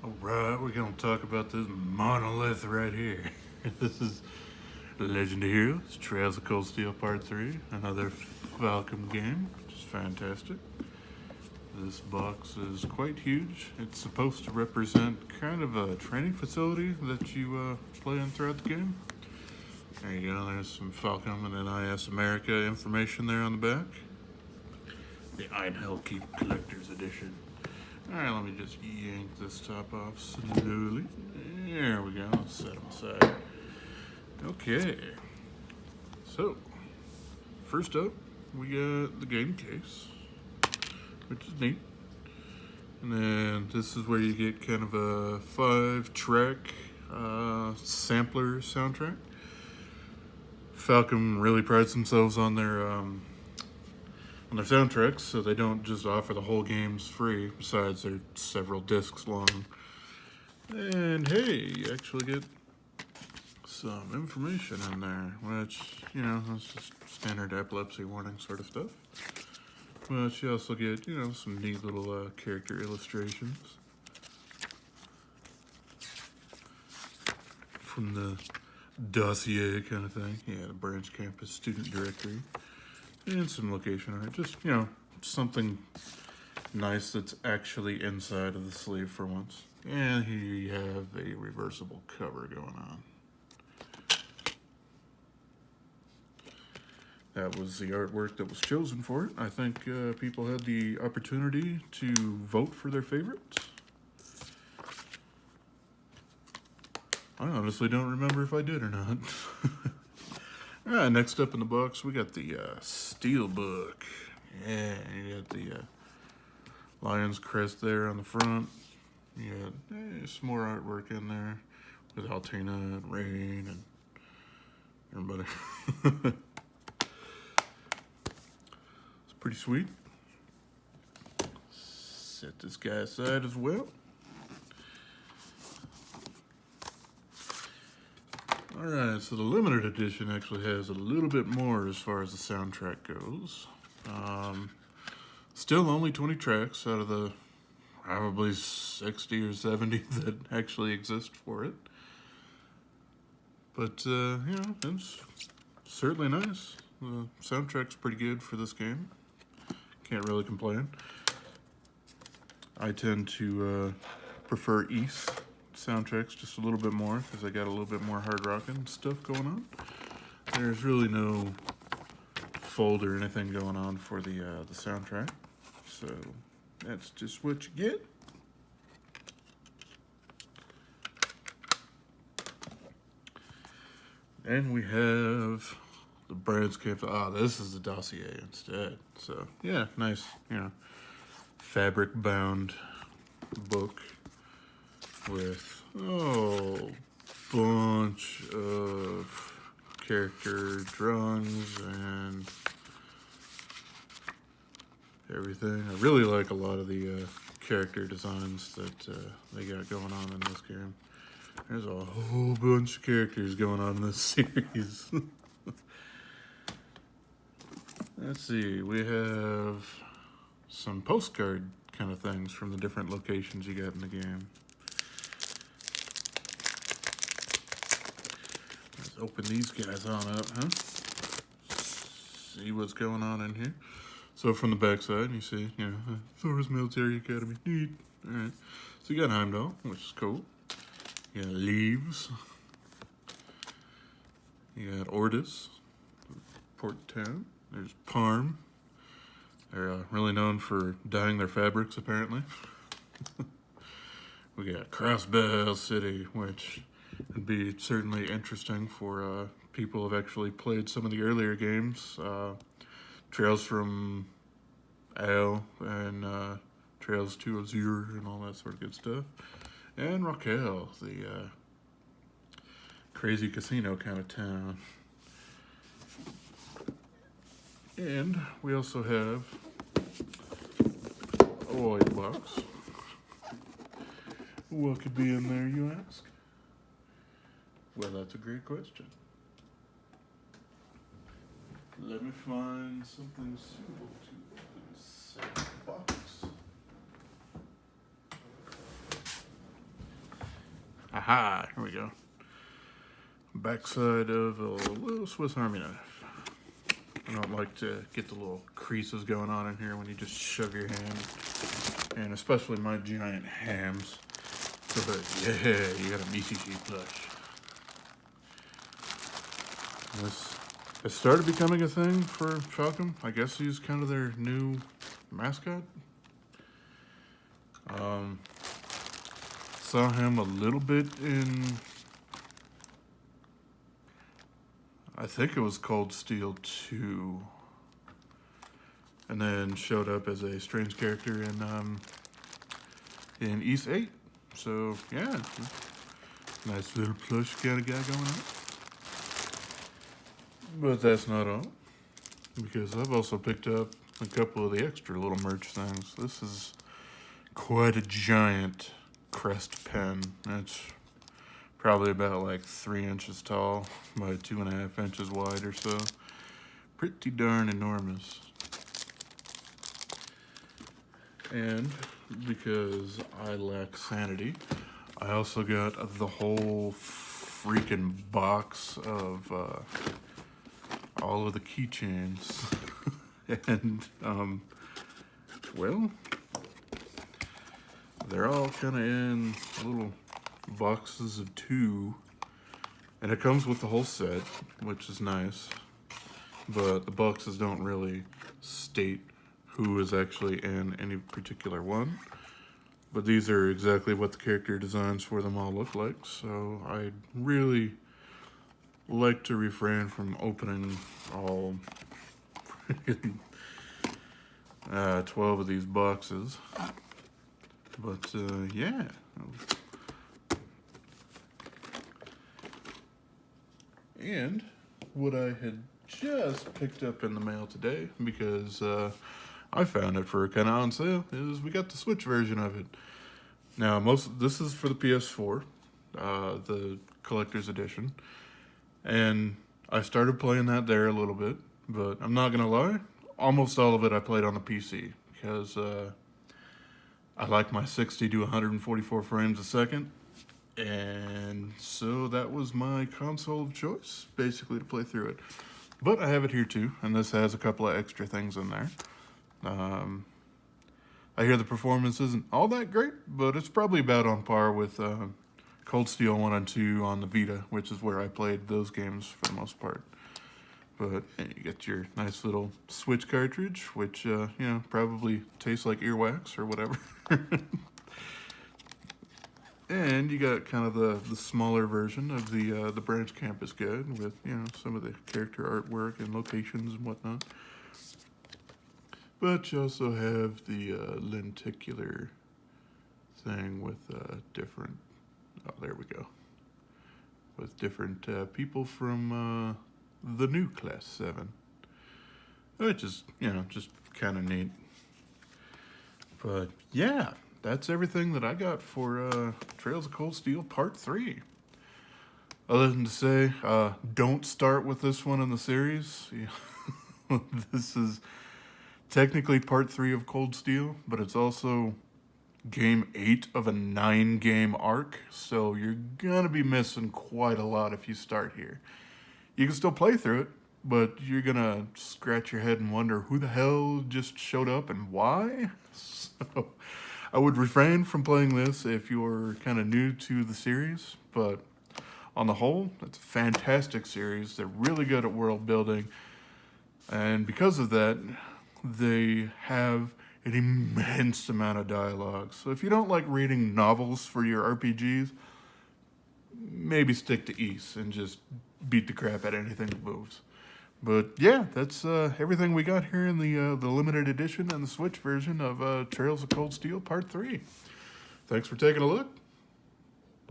Alright, we're gonna talk about this monolith right here. This is Legend of Heroes, Trails of Cold Steel Part 3, another Falcon game, which is fantastic. This box is quite huge. It's supposed to represent kind of a training facility that you play in throughout the game. There you go, there's some Falcon and NIS America information there on the back. The Einhell Keep Collector's Edition. Alright, let me just yank this top off slowly. There we go, let's set them aside. Okay, so first up we got the game case, which is neat. And then this is where you get kind of a 5-track sampler soundtrack. Falcon really prides themselves on their soundtracks, so they don't just offer the whole games free. Besides, they're several discs long. And hey, you actually get some information in there, which, you know, that's just standard epilepsy warning sort of stuff. But you also get, you know, some neat little character illustrations from the dossier kind of thing. Yeah, the Brandscape student directory. And some location art. Just, you know, something nice that's actually inside of the sleeve for once. And here you have a reversible cover going on. That was the artwork that was chosen for it. I think people had the opportunity to vote for their favorites. I honestly don't remember if I did or not. Alright, next up in the box, we got the Steelbook. Yeah, you got the lion's crest there on the front. You got some more artwork in there with Altina and Rain and everybody. It's pretty sweet. Set this guy aside as well. Alright, so the limited edition actually has a little bit more as far as the soundtrack goes. Still only 20 tracks out of the probably 60 or 70 that actually exist for it. But, you know, it's certainly nice. The soundtrack's pretty good for this game. Can't really complain. I tend to prefer East soundtracks just a little bit more because I got a little bit more hard rockin' stuff going on. There's really no fold or anything going on for the soundtrack, so that's just what you get. And we have the Brandscape. This is the dossier instead. So yeah, nice, you know, fabric bound book with bunch of character drawings and everything. I really like a lot of the character designs that they got going on in this game. There's a whole bunch of characters going on in this series. Let's see, we have some postcard kind of things from the different locations you got in the game. Let's open these guys on up, huh? See what's going on in here. So from the backside, you see, you know, Thor's Military Academy. Neat. Alright. So you got Heimdall, which is cool. You got Leaves. You got Ordis, Port Town. There's Parm. They're really known for dyeing their fabrics, apparently. We got Crossbell City, which would be certainly interesting for people who have actually played some of the earlier games. Trails from Al and Trails to Azure and all that sort of good stuff. And Raquel, the crazy casino kind of town. And we also have a white box. What could be in there, you ask? Well, that's a great question. Let me find something suitable to open said box. Aha, here we go. Backside of a little Swiss Army knife. I don't like to get the little creases going on in here when you just shove your hand, and especially my giant hams. But yeah, you got a BCG plush. This has started becoming a thing for Falcom. I guess he's kind of their new mascot. Saw him a little bit in, I think it was Cold Steel 2, and then showed up as a strange character in East 8. So yeah, nice little plush kind of guy going on. But that's not all, because I've also picked up a couple of the extra little merch things. This is quite a giant crest pen. It's probably about like 3 inches tall by 2.5 inches wide or so. Pretty darn enormous. And because I lack sanity, I also got the whole freaking box of all of the keychains. And well, they're all kind of in little boxes of 2, and it comes with the whole set, which is nice, but the boxes don't really state who is actually in any particular one. But these are exactly what the character designs for them all look like, so I'd really like to refrain from opening all 12 of these boxes. But yeah. And what I had just picked up in the mail today, because I found it for kind of on sale, is we got the Switch version of it. Now, this is for the PS4, the collector's edition, and I started playing that there a little bit, but I'm not gonna lie, almost all of it I played on the PC, because I like my 60 to 144 frames a second, and so that was my console of choice, basically, to play through it. But I have it here too, and this has a couple of extra things in there. I hear the performance isn't all that great, but it's probably about on par with Cold Steel 1 and 2 on the Vita, which is where I played those games for the most part. But hey, you get your nice little Switch cartridge, which, you know, probably tastes like earwax or whatever. And you got kind of the smaller version of the Branch Campus Guide with, you know, some of the character artwork and locations and whatnot. But you also have the lenticular thing with different, oh, there we go, with different people from the new Class 7, which is, you know, just kind of neat. But yeah, that's everything that I got for Trails of Cold Steel Part 3. Other than to say, don't start with this one in the series. This is technically Part 3 of Cold Steel, but it's also Game 8 of a 9-game arc, so you're gonna be missing quite a lot if you start here. You can still play through it, but you're gonna scratch your head and wonder who the hell just showed up and why. So I would refrain from playing this if you're kind of new to the series, but on the whole, it's a fantastic series. They're really good at world building, and because of that, they have an immense amount of dialogue. So if you don't like reading novels for your RPGs, maybe stick to East and just beat the crap out of anything that moves. But yeah, that's everything we got here in the limited edition and the Switch version of Trails of Cold Steel Part 3. Thanks for taking a look.